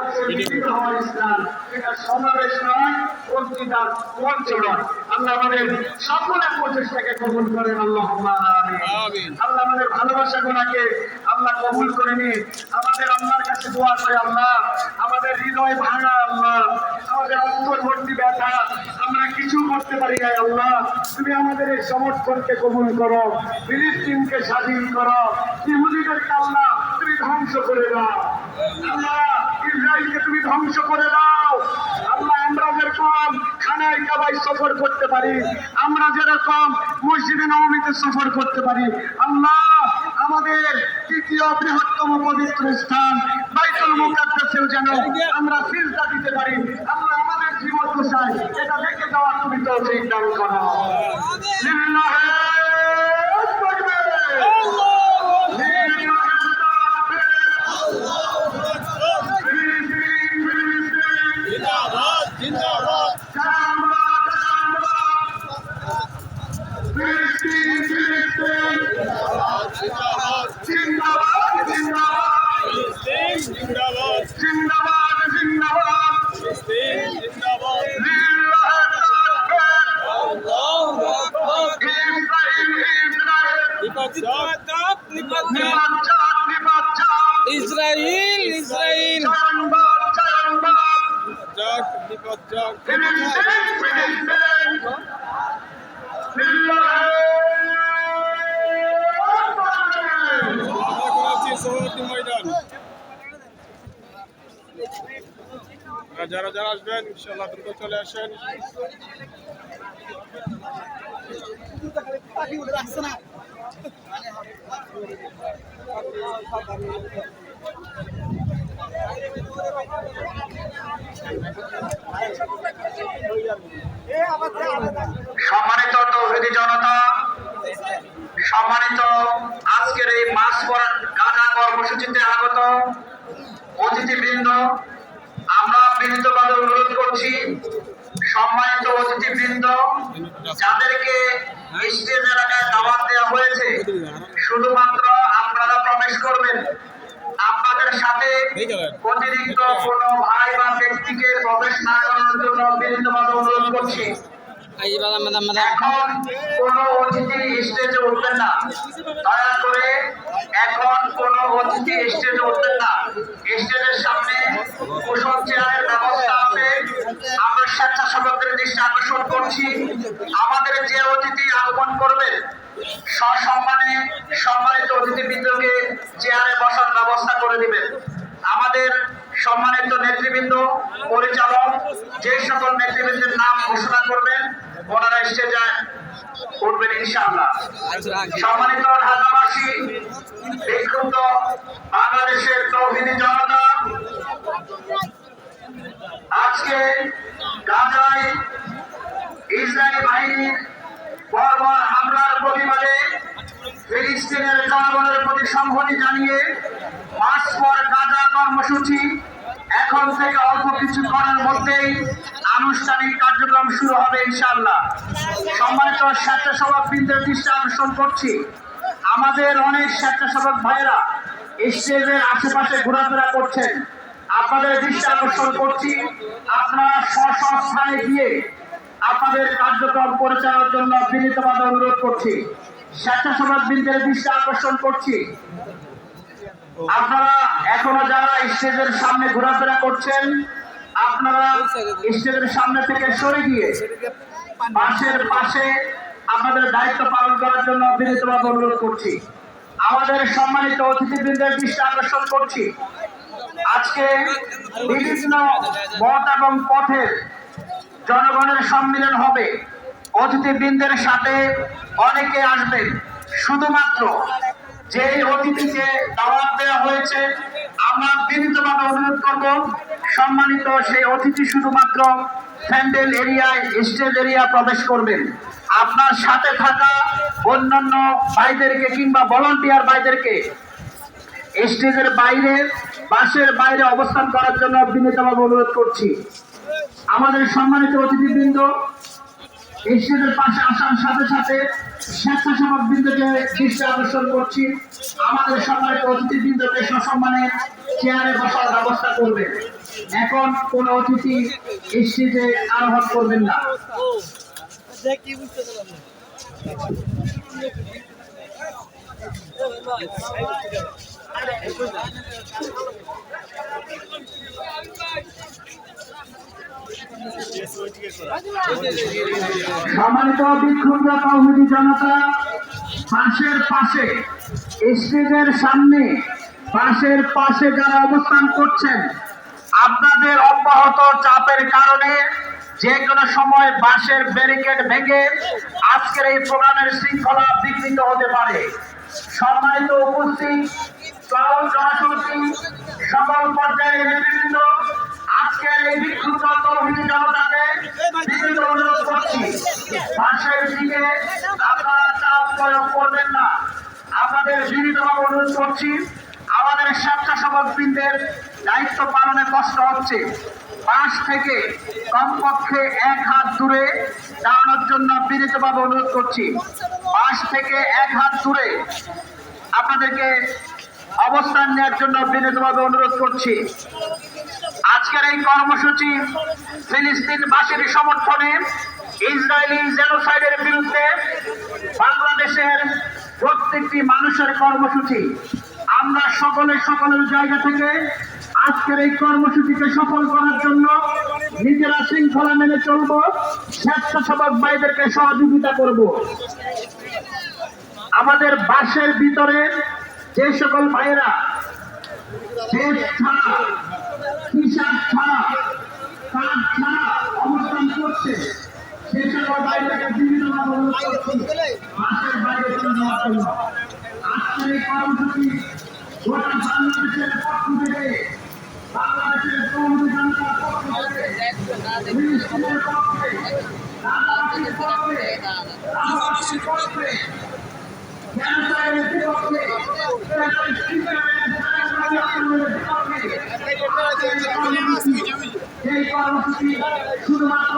মানুষের মিলিত হওয়ার স্থান, এটা সমাবেশ নয়, বক্তৃতা মঞ্চ নয়। আল্লাহ আমাদের সকলের প্রচেষ্টাকে কবুল করেন, আল্লাহুম্মা আমিন। আল্লাহ আমাদের ভালোবাসা গুনাহকে আল্লাহ কবুল করে নিন। আমাদের আল্লাহর কাছে দোয়া করে, আল্লাহ আমাদের হৃদয় ভাঙা, আল্লাহ আমাদের অন্তর ভর্তি ব্যথা, আমরা কিছু করতে পারি না, আল্লাহ তুমি আমাদের এই সমর্থনকে কবুল করো, ফিলিস্তিনকে স্বাধীন করো, ইহুদিদেরকে আল্লাহ তুমি ধ্বংস করে দাও, আল্লাহ ইসরায়েলকে তুমি ধ্বংস করে দাও। আল্লাহ আমরা যেরকম খানায় কাবায় সফর করতে পারি, আমরা যেরকম মসজিদে নববীতে সফর করতে পারি, আল্লাহ আমাদের তৃতীয় বৃহত্তম পবিত্র স্থান বাইতুল মুকাদ্দাসেও যেন আমরা সিজদা দিতে পারি। আল্লাহ আমাদের জীবদ্দশায় এটা দেখে যাওয়ার তুমি তৌফিক দান করো। লিল্লাহি তাকবীর, লিল্লাহি ইসরাইল ইসরাইল যারা যারা আসবেন ইনশাআল্লাহ দ্রুত চলে আসেন। সম্মানিত তৌহিদি জনতা, সম্মানিত আজকের এই মাস পড়ার গাঁজা কর্মসূচিতে আগত অতিথিবৃন্দ, আমরা বিনীতভাবে অনুরোধ করছি সম্মানিত অতিথিবৃন্দ যাদেরকে স্টেজ এলাকায় দাওয়াত দেওয়া হয়েছে শুধুমাত্র আপনারা প্রবেশ করবেন। আপনাদের সাথে অতিরিক্ত কোনো ভাই বা ব্যক্তিকে প্রবেশ না করার জন্য বিনীতভাবে অনুরোধ করছি। এখন কোনো অতিথি স্টেজে উঠবেন না, দয়া করে এখন কোনো অতিথি স্টেজে উঠবেন না। স্টেজের সামনে কুশন চেয়ারের ব্যবস্থা আছে। আমরা স্বেচ্ছাসেবকদের দৃষ্টি আকর্ষণ করছি, আমাদের যে অতিথি আগমন করবেন সসম্মানে সম্মানিত অতিথিবৃন্দকে চেয়ারে বসার ব্যবস্থা করে দিবেন। আমাদের সম্মানিত নেতৃবৃন্দ, পরিচালক যে সকল নেতৃবৃন্দের নাম ঘোষণা করবেন ওনারা স্টেজে উঠবেন ইনশাআল্লাহ। সম্মানিত ঢাকাবাসী, বিক্ষুব্ধ বাংলাদেশের তৌহিদি জনতা, আজকে গাজায় ইসরায়েলি বাহিনীর বর্বর হামলার প্রতিবাদে ফিলিস্তিনের জনগণের প্রতি সংহতি জানিয়ে মাস পর গাজা কর্মসূচি এখন থেকে অল্প কিছুক্ষণের মধ্যেই আনুষ্ঠানিক কার্যক্রম শুরু হবে ইনশাআল্লাহ। সম্মানিত স্বেচ্ছাসেবকবৃন্দের দৃষ্টি আকর্ষণ করছি, আমাদের অনেক স্বেচ্ছাসেবক ভাইয়েরা স্টেজের আশেপাশে ঘোরাফেরা করছেন, আপনাদের দৃষ্টি আকর্ষণ করছি আপনারা স্ব স্থানে গিয়ে আপনাদের কার্যক্রম পরিচালনার জন্য বিনীতভাবে অনুরোধ করছি। স্বেচ্ছাসেবকবৃন্দের দৃষ্টি আকর্ষণ করছি আপনারা এখনো যারা স্টেজের সামনে ঘোরাফেরা করছেন আপনারা স্টেজের সামনে থেকে সরে গিয়ে পাশের পাশে আপনাদের দায়িত্ব পালন করার জন্য বিনীতভাবে অনুরোধ করছি। আমাদের সম্মানিত অতিথিবৃন্দের দৃষ্টি আকর্ষণ করছি, আজকে বিভিন্ন মত এবং পথের জনগণের সম্মিলন হবে। অতিথিবৃন্দের সাথে অনেকে আসবেন, শুধুমাত্র যে অতিথিকে দাওয়াত দেওয়া হয়েছে আমরা বিনীতভাবে অনুরোধ করব সম্মানিত সেই অতিথি শুধুমাত্র প্যান্ডেল এরিয়ায় স্টেজ এরিয়া প্রবেশ করবেন। আপনার সাথে থাকা অন্যান্য ভাইদেরকে কিংবা ভলান্টিয়ার ভাইদেরকে স্টেজের বাইরে বাসের বাইরে অবস্থান করার জন্য বিনীতভাবে অনুরোধ করছি। আমাদের সম্মানিত অতিথিবৃন্দ স্টেজের পাশে আসার সাথে সাথে স্বেচ্ছাসেবক বৃন্দকে দৃষ্টি আকর্ষণ করছি, আমাদের সম্মানিত অতিথিবৃন্দকে সসম্মানে চেয়ারে বসার ব্যবস্থা করবেন। এখন কোন অতিথি স্টেজে আরোহণ করবেন না। সম্মানিত বিক্ষুব্ধ তৌহিদি জনতা, পাশে স্টেজের সামনে পাশে যারা অবস্থান করছেন, আপনাদের অব্যাহত চাপের কারণে যে কোনো সময় বাঁশের ব্যারিকেড ভেঙে আজকের এই প্রোগ্রামের শৃঙ্খলা বিঘ্নিত হতে পারে। সম্মানিত উপস্থিত সকল জনশক্তি, সকল পর্যায়ের নেতৃবৃন্দ, আজকের এই বিক্ষুব্ধ তৌহিদি জনতাকে বিনীত অনুরোধ করছি, বাঁশের দিকে আপনারা চাপ প্রয়োগ করবেন না। আপনাদের বিনীতভাবে অনুরোধ করছি, আমাদের স্বেচ্ছাসেবক বৃন্দের দায়িত্ব পালনে কষ্ট হচ্ছে, পাশ থেকে কমপক্ষে 1 হাত দূরে দাঁড়ানোর জন্য বিনীতভাবে অনুরোধ করছি। পাশ থেকে 1 হাত দূরে আপনাদেরকে অবস্থান নেওয়ার জন্য বিনীতভাবে অনুরোধ করছি। আজকের এই কর্মসূচি ফিলিস্তিনবাসীর সমর্থনে ইসরায়েলি জেনোসাইডের বিরুদ্ধে বাংলাদেশের প্রত্যেকটি মানুষের কর্মসূচি। আমরা সকলের জায়গা থেকে আজকের এই কর্মসূচিকে সফল করার জন্য নিজেরা শৃঙ্খলা মেনে চলব, স্বেচ্ছাসেবক ভাইদেরকে সহযোগিতা করব। আমাদের বাসের ভিতরে যে সকল ভাইয়েরা দেশ ছাড়া, হিসাব ছাড়া, কাজ ছাড়া অবস্থান করছে, সে সকল ভাইদেরকে বিভিন্নভাবে অনুরোধ করছি বাসের বাইরে চলে যাওয়ার জন্য। আজকের এই কর্মসূচি গোটা বাংলাদেশের পক্ষ থেকে, বাংলাদেশের তৌহিদি জনতার পক্ষ থেকে, ফিলিস্তিনের পক্ষে, রাজনীতির পক্ষে, রাজনীতির পক্ষে, জেনোসাইডের বিপক্ষে, এই কর্মসূচি শুধুমাত্র